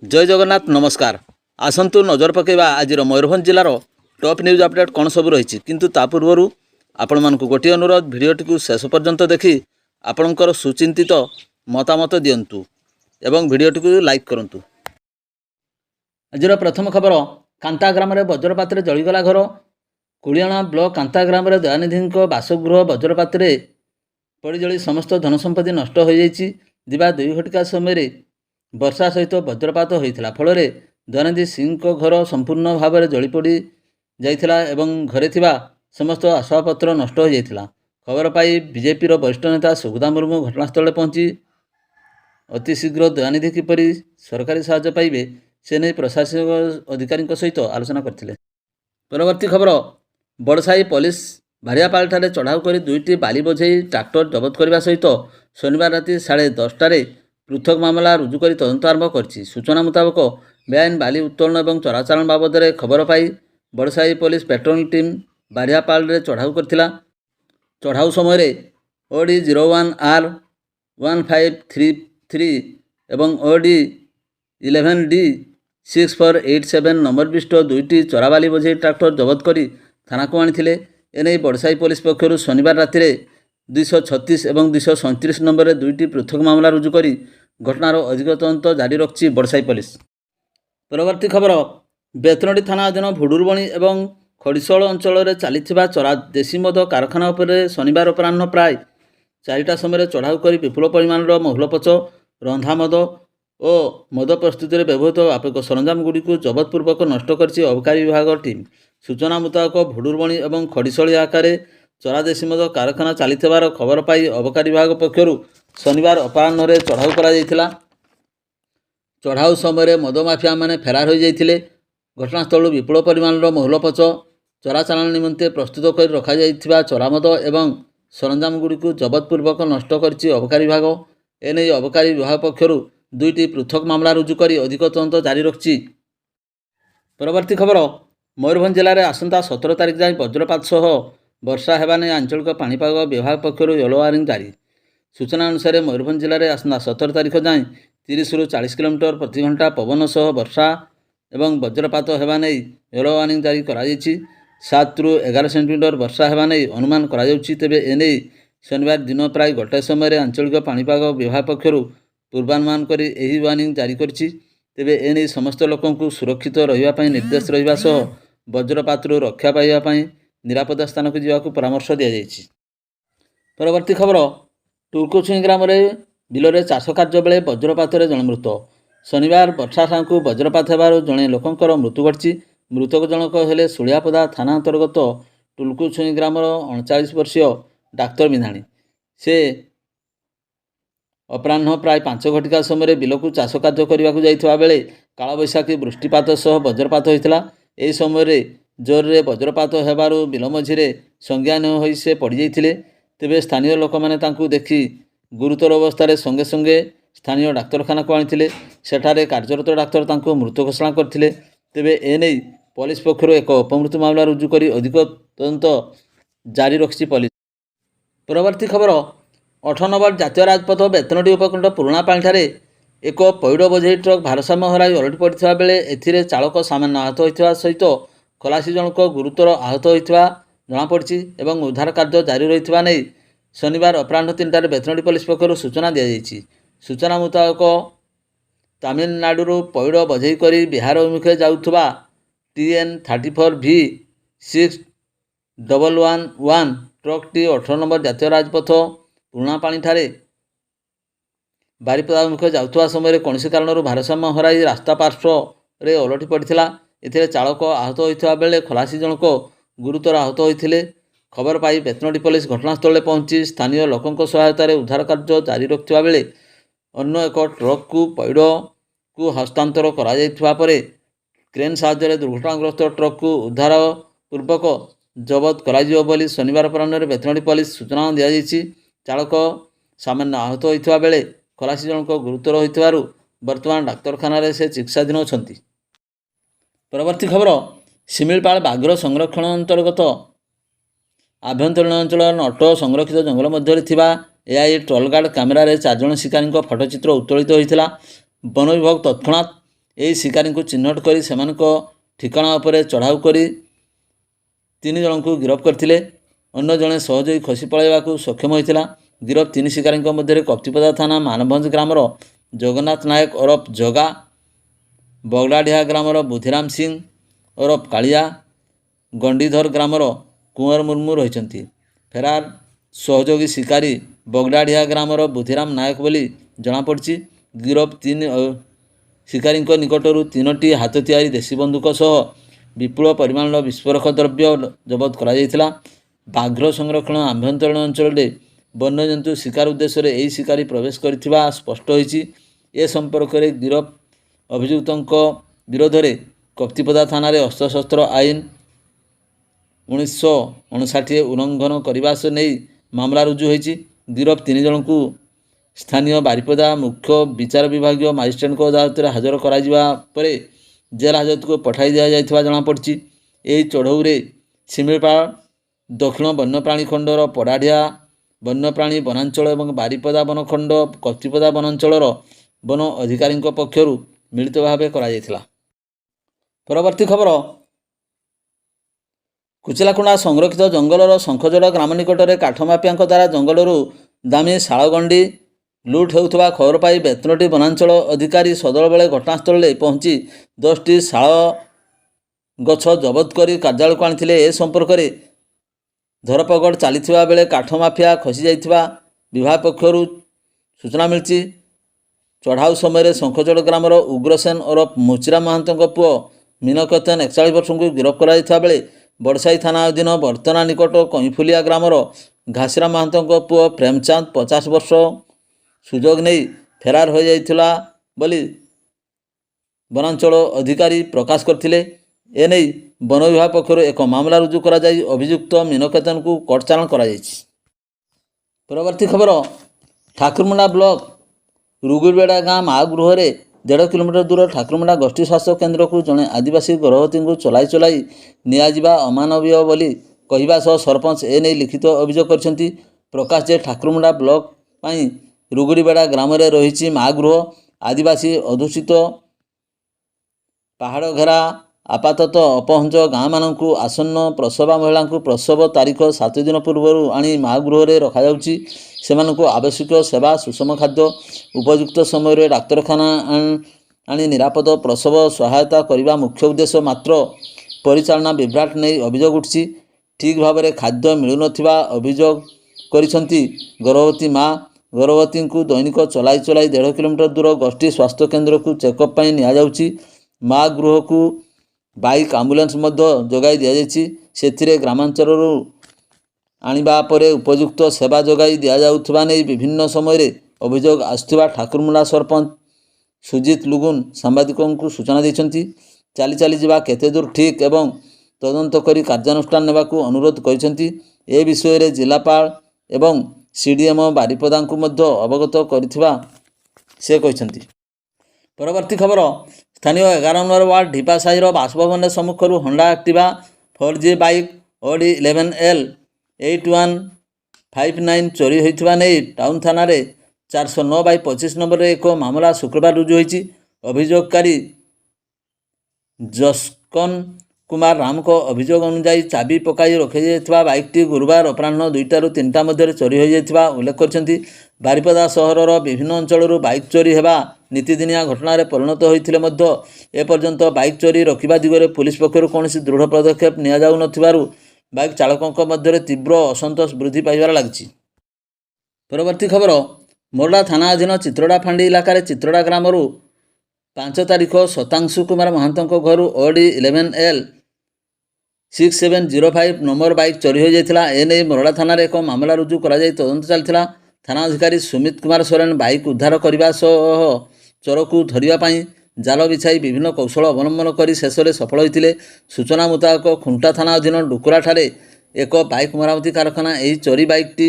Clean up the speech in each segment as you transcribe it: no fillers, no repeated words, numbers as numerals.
जय जगन्नाथ नमस्कार। आसंतु नजर पकेबा आज मयूरभंज जिलार टॉप न्यूज अपडेट कौन सब रही किंतु ता पूर्व आपण मानक गोटे अनुरोध भिडियोटी को शेष पर्यंत देखि आपणकर सुचिंतित मतामत दिंतु एवं भिडियोटी को लाइक करूँ। आज प्रथम खबर कांता ग्राम वज्रपात जलीगला घर। कुड़ियाणा ब्लॉक कांता ग्राम दयानिधि बासगृह वज्रपात पड़ जली समस्त धन संपत्ति नष्ट हो जाइए। दिवा 2 घटिका समय वर्षा सहित वज्रपात होता फल दयानिधि सिंह घर संपूर्ण भाव में जलीपोड़ जाइथिला एवं घरे थिबा समस्त आसबाबपत्र नष्ट हो जाइथिला। खबर पाई बीजेपी वरिष्ठ नेता सुखदा मुर्मू घटनास्थल पहुंची अतिशीघ्र दयानिधि किपरि सरकारी साहाय्य पाइबे से नहीं प्रशासनिक अधिकारी सहित आलोचना करथिले। परवर्ती खबर बड़साई पुलिस भारियापाल ठारे चढ़ाऊ कर 2टी बाली बोझेई ट्रैक्टर जबत करने सहित शनिवार राति 10:30 पृथक मामला रुजु कर तदंत आरंभ कर। सूचना मुताबक बेआईन बाली उत्तोलन और चोराचालाण बाबद खबर पाई बड़साई पुलिस पेट्रोलिंग टीम भारियापाल चढ़ाऊ करथिला। चढ़ाऊ समय ओडी 01R 1533 एवं ओडी 11D 6487 नंबर विशिष्ट 2टी चोराबाली बोझेई ट्रैक्टर जबत कर थाना को आनी। एने बड़साई पुलिस पक्षर शनिवार राति 236 और 237 नंबर 2टी पृथक मामला रुजु कर घटनार अधिक तदंत जारी रखी बड़साई पुलिस। परवर्ती खबर बेतनटी थाना अधीन भुडुरबणी और खड़ीशोल अंचल चली चरा देशी मद कारखाना उपर शनिवार अपराह्न प्राय 4टा समय चढ़ाऊ कर विपुल परिमाण महुलपच रंधा मद और मद प्रस्तुति में व्यवहृत व्यापक सरंजाम गुड़ी जबतपूर्वक नष्ट कर अबकारी विभाग टीम। सूचना मुताबक भुडुरबणी और खड़ीशोल आकार चरा देशी मद कारखाना चली खबर पाई अबकारी विभाग पक्षर शनिवार अपराह्न चढ़ाऊ कर चढ़ाऊ समय मद माफिया मैंने फेरार हो जाते। घटनास्थल विपुल परिमाण महुलपच चोराचालाण निमंते प्रस्तुत कर रखा चरामद एवं सरंजाम गुड़ी जबतपूर्वक नष्ट कर अबकारी विभाग। एने अबकारी विभाग पक्षर 2टी पृथक मामला रुजु कर अधिक तदंत जारी रखी। परवर्ती खबर मयूरभंज जिले में आसंता 17 तारिख जाए वज्रपात सह वर्षा हेबा नहीं आंचलिक पाणीपाग विभाग पक्षर येलो वार्निंग जारी। सूचना अनुसार मयूरभंज जिले में आसंता 17 तारिख जाए 30 ରୁ 40 किलोमीटर प्रति घंटा पवन सह वर्षा एवं वज्रपात हेबा नहीं येलो वार्निंग जारी करा 7 ରୁ 11 सेंटीमीटर वर्षा हेबा नहीं अनुमान करा जाउछि। तेबे एने शनिवार दिन प्राय गोटे समय आंचलिक पाणीपाग विभाग पक्षर पूर्वानुमान कर यही वार्निंग जारी करछि। तेबे एने समस्त लोकंकु सुरक्षित रहिबा निर्देश रहिबा सह वज्रपात रक्षा पाइबा निरापद स्थान को जावाक परामर्श दिया जाइछि। परवर्ती खबर टुरकुछुई ग्राम बिलरे चाष कार्य बेले वज्रपात जड़े मृत। शनिवार वर्षा सांकु वज्रपात होबार जड़े लोकंकर मृत्यु घटी। मृतक जनक हेले सुलियापदा थाना अंतर्गत टुलकुछुई ग्राम 39 वर्षीय डाक्तर बिंधाणी। से अपराह्न प्राय 5 घटिका समय बिलकु चाष कार्य करने को जाइथिबा बेले कालबैशाखी वृष्टिपात सह वज्रपात होइथिला। एही समय जोर रे वज्रपात हेबारु बिल मझिरे संज्ञान होई से पड़ जाइथिले। तेबे स्थानीय लोक माने तांकु देखि गुरुतर अवस्था संगे संगे स्थानीय डाक्तरखाना को आनिथिले। सेठारे कार्यरत डाक्तर तांकु मृत घोषणा करथिले। तेबे एने पुलिस पक्षर एक अपमृत्यु मामला रुजु कर अधिक तदंत जारी रखी पुलिस। परवर्ती खबर 8 नंबर जातीय राजपथ बेतनटी उपकंठ पुराणा पाणीठारे एक पैड़ बोझेई ट्रक भारसाम्य हराई ओलटी पड़ा बेले एथिरे चालक सामान्य आहत होता सहित खलासी जनक गुरुतर आहत होता जमापड़ी और उद्धार कार्य जारी रही नहीं शनिवार अपराह्न 3टार बेतनटी पुलिस पक्षर सूचना दी जाइए। सूचना मुताबक तमिलनाडु पैड़ बोझेई कर बिहार अभिमुखे जाऊथुबा TN 34V 6111 ट्रकटी 18 नंबर जातीय राजपथ पुराणा पाणीठारे बारिपदा अभिमुखे जाऊथुबा समय कौन कारण भारसाम्य हराई रास्ता पार्श्व रे ओलटी पड़ा। एथिरे चालक आहत होता बेले खलासी जनक गुरुतर आहत होते। खबर पाई बेतनटी पुलिस घटनास्थल पहुंची स्थानीय लोकों सहायतार उद्धार कार्य जारी रखिबा बेले अन्य एक ट्रक को पैड़ को हस्तांतर करा जाइथिबा परे क्रेन साहाय्य दुर्घटनाग्रस्त ट्रक को उद्धार पूर्वक जबत करा बोली शनिवार अपराह्न बेतनटी पुलिस सूचना दी जाइए। चालक सामान्य आहत होता बेले खलासी जनक गुरुतर होइथिबारु वर्तमान डाक्तरखाना से चिकित्साधीन अछंती। परवर्ती खबर शिमिलपाल बाघ्र संरक्षण अंतर्गत आभ्यंतरीण अंचल नट संरक्षित जंगल मध्य एआई ट्रॉल गार्ड कैमेरा 4 जन शिकारी फोटोचित्र उत्तोलित होता। वन विभाग तत्क्षणात ଏହି ଶିକାରୀଙ୍କୁ ଚିହ୍ନଟ କରି ସେମାନଙ୍କ ଠିକଣା ଉପରେ ଚଢ଼ାଉ କରି 3 ଜଣଙ୍କୁ ଗିରଫ କରିଥିଲେ। ଅନ୍ୟ ଜଣେ ସହଯୋଗୀ ଖସି ପଳାଇବାକୁ ସକ୍ଷମ ହୋଇଥିଲା। ଗିରଫ 3 ଶିକାରୀଙ୍କ ମଧ୍ୟରେ କପ୍ତିପଦା ଥାନା ମାନଭଞ୍ଜ ଗ୍ରାମର ଜଗନ୍ନାଥ ନାୟକ ଓରଫ ଜଗା, ବଗଡ଼ାଢିଆ ଗ୍ରାମର ବୁଧିରାମ ସିଂ ଓରଫ କାଳିଆ, ଗଣ୍ଡିଧର ଗ୍ରାମର କୁଁୱର ମୁର୍ମୁ ରହିଛନ୍ତି। ଫେରାର ସହଯୋଗୀ ଶିକାରୀ ବଗଡ଼ାଢିଆ ଗ୍ରାମର ବୁଧିରାମ ନାୟକ ବୋଲି ଜଣାପଡ଼ିଛି। ଗିରଫ 3 ଶିକାରୀଙ୍କ ନିକଟରୁ 3ଟି ହାତ ତିଆରି ଦେଶୀ ବନ୍ଧୁକ ସହ ବିପୁଳ ପରିମାଣର ବିସ୍ଫୋରକ ଦ୍ରବ୍ୟ ଜବତ କରାଯାଇଥିଲା। ବାଘ୍ର ସଂରକ୍ଷଣ ଆଭ୍ୟନ୍ତରୀଣ ଅଞ୍ଚଳରେ ବନ୍ୟଜନ୍ତୁ ଶିକାର ଉଦ୍ଦେଶ୍ୟରେ ଏହି ଶିକାରୀ ପ୍ରବେଶ କରିଥିବା ସ୍ପଷ୍ଟ ହୋଇଛି। ଏ ସମ୍ପର୍କରେ ଗିରଫ ଅଭିଯୁକ୍ତଙ୍କ ବିରୋଧରେ କପ୍ତିପଦା ଥାନାରେ ଅସ୍ତ୍ରଶସ୍ତ୍ର ଆଇନ 1959 ଉଲ୍ଲଂଘନ କରିବା ନେଇ ମାମଲା ରୁଜୁ ହୋଇଛି। ଗିରଫ 3 ଜଣଙ୍କୁ ସ୍ଥାନୀୟ ବାରିପଦା ମୁଖ୍ୟ ବିଚାର ବିଭାଗୀୟ ମାଜିଷ୍ଟ୍ରେଟଙ୍କ ଅଦାଲତରେ ହାଜର କରାଯିବା ପରେ ଜେଲ୍ ହାଜତକୁ ପଠାଇ ଦିଆଯାଇଥିବା ଜଣାପଡ଼ିଛି। ଏହି ଚଢ଼ଉରେ ଶିମିଳିପାଳ ଦକ୍ଷିଣ ବନ୍ୟପ୍ରାଣୀ ଖଣ୍ଡର ପଡ଼ାଢିଆ ବନ୍ୟପ୍ରାଣୀ ବନାଞ୍ଚଳ ଏବଂ ବାରିପଦା ବନଖଣ୍ଡ କପ୍ତିପଦା ବନାଞ୍ଚଳର ବନ ଅଧିକାରୀଙ୍କ ପକ୍ଷରୁ ମିଳିତ ଭାବେ କରାଯାଇଥିଲା। ପରବର୍ତ୍ତୀ ଖବର, କୁଚିଲାକୁଣ୍ଡା ସଂରକ୍ଷିତ ଜଙ୍ଗଲର ଶଙ୍ଖଜୋଡ଼ ଗ୍ରାମ ନିକଟରେ କାଠ ମାଫିଆଙ୍କ ଦ୍ୱାରା ଜଙ୍ଗଲରୁ ଦାମୀ ଶାଳଗଣ୍ଡି ଲୁଟ୍ ହେଉଥିବା ଖବର ପାଇ ବେତନଟୀ ବନାଞ୍ଚଳ ଅଧିକାରୀ ସଦଳ ବେଳେ ଘଟଣାସ୍ଥଳରେ ପହଞ୍ଚି 10ଟି ଶାଳ ଗଛ ଜବତ କରି କାର୍ଯ୍ୟାଳୟକୁ ଆଣିଥିଲେ। ଏ ସମ୍ପର୍କରେ ଧରପଗଡ଼ ଚାଲିଥିବା ବେଳେ କାଠ ମାଫିଆ ଖସିଯାଇଥିବା ବିଭାଗ ପକ୍ଷରୁ ସୂଚନା ମିଳିଛି। ଚଢ଼ାଉ ସମୟରେ ଶଙ୍ଖଜୋଡ଼ ଗ୍ରାମର ଉଗ୍ରସେନ ଓରଫ ମୁଚିରା ମହାନ୍ତଙ୍କ ପୁଅ ମିନକେତନ 41 ବର୍ଷଙ୍କୁ ଗିରଫ କରାଯାଇଥିବା ବେଳେ ବଡ଼ସାହି ଥାନା ଅଧୀନ ବର୍ତ୍ତନା ନିକଟ କଇଁଫୁଲିଆ ଗ୍ରାମର ଘାସିରା ମହାନ୍ତଙ୍କ ପୁଅ ପ୍ରେମଚାନ୍ଦ 50 ବର୍ଷ ସୁଯୋଗ ନେଇ ଫେରାର ହୋଇଯାଇଥିଲା ବୋଲି ବନାଞ୍ଚଳ ଅଧିକାରୀ ପ୍ରକାଶ କରିଥିଲେ। ଏନେଇ ବନ ବିଭାଗ ପକ୍ଷରୁ ଏକ ମାମଲା ରୁଜୁ କରାଯାଇ ଅଭିଯୁକ୍ତ ମିନକେତନକୁ କୋର୍ଟ ଚାଲାଣ କରାଯାଇଛି। ପରବର୍ତ୍ତୀ ଖବର, ଠାକୁରମୁଣ୍ଡା ବ୍ଲକ ରୁଗୁଲବେଡ଼ା ଗାଁ ମା ଗୃହରେ 1.5 କିଲୋମିଟର ଦୂର ଠାକୁରମୁଣ୍ଡା ଗୋଷ୍ଠୀ ସ୍ୱାସ୍ଥ୍ୟ କେନ୍ଦ୍ରକୁ ଜଣେ ଆଦିବାସୀ ଗର୍ଭବତୀଙ୍କୁ ଚଲାଇ ନିଆଯିବା ଅମାନବୀୟ ବୋଲି କହିବା ସହ ସରପଞ୍ଚ ଏନେଇ ଲିଖିତ ଅଭିଯୋଗ କରିଛନ୍ତି। ପ୍ରକାଶ ଯେ ଠାକୁରମୁଣ୍ଡା ବ୍ଲକ ପାଇଁ ରୁଗୁଡିବେଡ଼ା ଗ୍ରାମରେ ରହିଛି ମା ଗୃହ। ଆଦିବାସୀ ଅଧ୍ୟୁଷିତ ପାହାଡ଼ ଘେରା ଆପାତତଃ ଅପହଞ୍ଚ ଗାଁମାନଙ୍କୁ ଆସନ୍ନ ପ୍ରସବା ମହିଳାଙ୍କୁ ପ୍ରସବ ତାରିଖ 7 ଦିନ ପୂର୍ବରୁ ଆଣି ମା ଗୃହରେ ରଖାଯାଉଛି। ସେମାନଙ୍କୁ ଆବଶ୍ୟକୀୟ ସେବା, ସୁଷମ ଖାଦ୍ୟ, ଉପଯୁକ୍ତ ସମୟରେ ଡାକ୍ତରଖାନା ଆଣି ନିରାପଦ ପ୍ରସବ ସହାୟତା କରିବା ମୁଖ୍ୟ ଉଦ୍ଦେଶ୍ୟ। ମାତ୍ର ପରିଚାଳନା ବିଭ୍ରାଟ ନେଇ ଅଭିଯୋଗ ଉଠିଛି। ଠିକ୍ ଭାବରେ ଖାଦ୍ୟ ମିଳୁନଥିବା ଅଭିଯୋଗ କରିଛନ୍ତି ଗର୍ଭବତୀ ମା। ଗର୍ଭବତୀଙ୍କୁ ଦୈନିକ ଚଲାଇ 1.5 କିଲୋମିଟର ଦୂର ଗୋଷ୍ଠୀ ସ୍ୱାସ୍ଥ୍ୟ କେନ୍ଦ୍ରକୁ ଚେକଅପ୍ ପାଇଁ ନିଆଯାଉଛି। ମା ଗୃହକୁ ବାଇକ୍ ଆମ୍ବୁଲାନ୍ସ ମଧ୍ୟ ଯୋଗାଇ ଦିଆଯାଇଛି। ସେଥିରେ ଗ୍ରାମାଞ୍ଚଳରୁ ଆଣିବା ପରେ ଉପଯୁକ୍ତ ସେବା ଯୋଗାଇ ଦିଆଯାଉଥିବା ନେଇ ବିଭିନ୍ନ ସମୟରେ ଅଭିଯୋଗ ଆସୁଥିବା ଠାକୁରମୁଣ୍ଡା ସରପଞ୍ଚ ସୁଜିତ ଲୁଗୁନ ସାମ୍ବାଦିକଙ୍କୁ ସୂଚନା ଦେଇଛନ୍ତି। ଚାଲି ଯିବା କେତେ ଦୂର ଠିକ୍ ଏବଂ ତଦନ୍ତ କରି କାର୍ଯ୍ୟାନୁଷ୍ଠାନ ନେବାକୁ ଅନୁରୋଧ କରିଛନ୍ତି। ଏ ବିଷୟରେ ଜିଲ୍ଲାପାଳ ଏବଂ CDM ବାରିପଦାଙ୍କୁ ମଧ୍ୟ ଅବଗତ କରିଥିବା ସେ କହିଛନ୍ତି। ପରବର୍ତ୍ତୀ ଖବର, ସ୍ଥାନୀୟ 11 ନମ୍ବର ୱାର୍ଡ ଢିପା ସାହିର ବାସଭବନ ସମ୍ମୁଖରୁ Honda Activa 4G bike Audi 11L 8159 ଚୋରି ହୋଇଥିବା ନେଇ ଟାଉନ ଥାନାରେ 409/25 ନମ୍ବରରେ ଏକ ମାମଲା ଶୁକ୍ରବାର ରୁଜୁ ହୋଇଛି। ଅଭିଯୋଗକାରୀ ଜସ୍କନ କୁମାର ରାମଙ୍କ ଅଭିଯୋଗ ଅନୁଯାୟୀ ଚାବି ପକାଇ ରଖାଯାଇଥିବା ବାଇକ୍ଟି ଗୁରୁବାର ଅପରାହ୍ନ 2ଟାରୁ 3ଟା ମଧ୍ୟରେ ଚୋରି ହୋଇଯାଇଥିବା ଉଲ୍ଲେଖ କରିଛନ୍ତି। ବାରିପଦା ସହରର ବିଭିନ୍ନ ଅଞ୍ଚଳରୁ ବାଇକ୍ ଚୋରି ହେବା ନୀତିଦିନିଆ ଘଟଣାରେ ପରିଣତ ହୋଇଥିଲେ ମଧ୍ୟ ଏପର୍ଯ୍ୟନ୍ତ ବାଇକ୍ ଚୋରି ରୋକିବା ଦିଗରେ ପୁଲିସ ପକ୍ଷରୁ କୌଣସି ଦୃଢ଼ ପଦକ୍ଷେପ ନିଆଯାଉନଥିବାରୁ ବାଇକ୍ ଚାଳକଙ୍କ ମଧ୍ୟରେ ତୀବ୍ର ଅସନ୍ତୋଷ ବୃଦ୍ଧି ପାଇବାରେ ଲାଗିଛି। ପରବର୍ତ୍ତୀ ଖବର, ମୋରଡ଼ା ଥାନା ଅଧୀନ ଚିତ୍ରଡ଼ା ଫାଣ୍ଡି ଇଲାକାରେ ଚିତ୍ରଡ଼ା ଗ୍ରାମରୁ 5 ତାରିଖ ଶତାଂଶୁ କୁମାର ମହାନ୍ତଙ୍କ ଘରୁ Audi 11L 6705 ନମ୍ବର ବାଇକ୍ ଚୋରି ହୋଇଯାଇଥିଲା। ଏନେଇ ମୋରଡ଼ା ଥାନାରେ ଏକ ମାମଲା ରୁଜୁ କରାଯାଇ ତଦନ୍ତ ଚାଲିଥିଲା। ଥାନା ଅଧିକାରୀ ସୁମିତ କୁମାର ସୋରେନ ବାଇକ୍ ଉଦ୍ଧାର କରିବା ସହ ଚୋରକୁ ଧରିବା ପାଇଁ ଜାଲ ବିଛାଇ ବିଭିନ୍ନ କୌଶଳ ଅବଲମ୍ବନ କରି ଶେଷରେ ସଫଳ ହୋଇଥିଲେ। ସୂଚନା ମୁତାବକ ଖୁଣ୍ଟା ଥାନା ଅଧୀନ ଡୁକୁରାଠାରେ ଏକ ବାଇକ୍ ମରାମତି କାରଖାନା ଏହି ଚୋରି ବାଇକ୍ଟି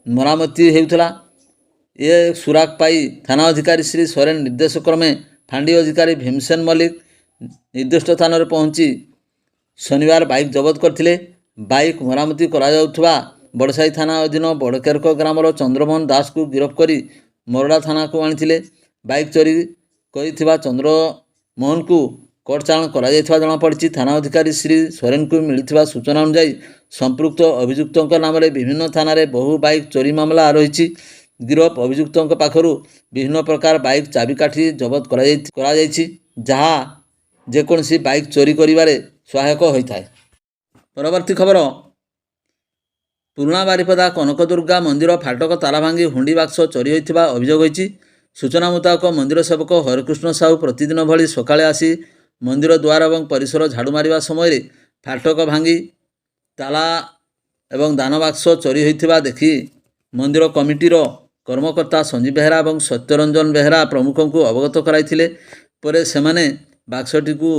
ମରାମତି ହେଉଥିଲା। ଏ ସୁରାକ ପାଇ ଥାନା ଅଧିକାରୀ ଶ୍ରୀ ସୋରେନ ନିର୍ଦ୍ଦେଶ କ୍ରମେ ଫାଣ୍ଡି ଅଧିକାରୀ ଭୀମସେନ ମଲ୍ଲିକ ନିର୍ଦ୍ଦିଷ୍ଟ ସ୍ଥାନରେ ପହଞ୍ଚି ଶନିବାର ବାଇକ୍ ଜବତ କରିଥିଲେ। ବାଇକ୍ ମରାମତି କରାଯାଉଥିବା ବଡ଼ସାହି ଥାନା ଅଧୀନ ବଡ଼କେରକ ଗ୍ରାମର ଚନ୍ଦ୍ରମୋହନ ଦାସକୁ ଗିରଫ କରି ମୋରଡ଼ା ଥାନାକୁ ଆଣିଥିଲେ। ବାଇକ୍ ଚୋରି କରିଥିବା ଚନ୍ଦ୍ରମୋହନକୁ କୋର୍ଟ ଚାଲାଣ କରାଯାଇଥିବା ଜଣାପଡ଼ିଛି। ଥାନା ଅଧିକାରୀ ଶ୍ରୀ ସୋରେନଙ୍କୁ ମିଳିଥିବା ସୂଚନା ଅନୁଯାୟୀ ସମ୍ପୃକ୍ତ ଅଭିଯୁକ୍ତଙ୍କ ନାମରେ ବିଭିନ୍ନ ଥାନାରେ ବହୁ ବାଇକ୍ ଚୋରି ମାମଲା ରହିଛି। ଗିରଫ ଅଭିଯୁକ୍ତଙ୍କ ପାଖରୁ ବିଭିନ୍ନ ପ୍ରକାର ବାଇକ୍ ଚାବିକାଠି ଜବତ କରାଯାଇଛି, ଯାହା ଯେକୌଣସି ବାଇକ୍ ଚୋରି କରିବାରେ ସହାୟକ ହୋଇଥାଏ। ପରବର୍ତ୍ତୀ ଖବର, ପୁରୁଣା ବାରିପଦା କନକଦୁର୍ଗା ମନ୍ଦିର ଫାଟକ ତାଲା ଭାଙ୍ଗି ହୁଣ୍ଡି ବାକ୍ସ ଚୋରି ହୋଇଥିବା ଅଭିଯୋଗ ହୋଇଛି। ସୂଚନା ମୁତାବକ ମନ୍ଦିର ସେବକ ହରେକୃଷ୍ଣ ସାହୁ ପ୍ରତିଦିନ ଭଳି ସକାଳେ ଆସି ମନ୍ଦିର ଦ୍ୱାର ଏବଂ ପରିସର ଝାଡ଼ୁ ମାରିବା ସମୟରେ ଫାଟକ ଭାଙ୍ଗି ତାଲା ଏବଂ ଦାନ ବାକ୍ସ ଚୋରି ହୋଇଥିବା ଦେଖି ମନ୍ଦିର କମିଟିର କର୍ମକର୍ତ୍ତା ସଞ୍ଜୀବ ବେହେରା ଏବଂ ସତ୍ୟରଞ୍ଜନ ବେହେରା ପ୍ରମୁଖଙ୍କୁ ଅବଗତ କରାଇଥିଲେ। ପରେ ସେମାନେ ବାକ୍ସଟିକୁ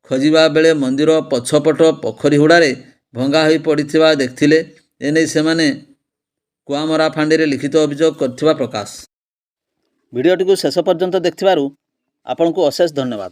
ଖୋଜିବା ବେଳେ ମନ୍ଦିର ପଛପଟ ପୋଖରୀ ହୁଡ଼ାରେ ଭଙ୍ଗା ହୋଇ ପଡ଼ିଥିବା ଦେଖିଥିଲେ। ଏନେଇ ସେମାନେ କୁଆମରା ଫାଣ୍ଡିରେ ଲିଖିତ ଅଭିଯୋଗ କରିଥିବା ପ୍ରକାଶ। ଭିଡ଼ିଓଟିକୁ ଶେଷ ପର୍ଯ୍ୟନ୍ତ ଦେଖିଥିବାରୁ ଆପଣଙ୍କୁ ଅଶେଷ ଧନ୍ୟବାଦ।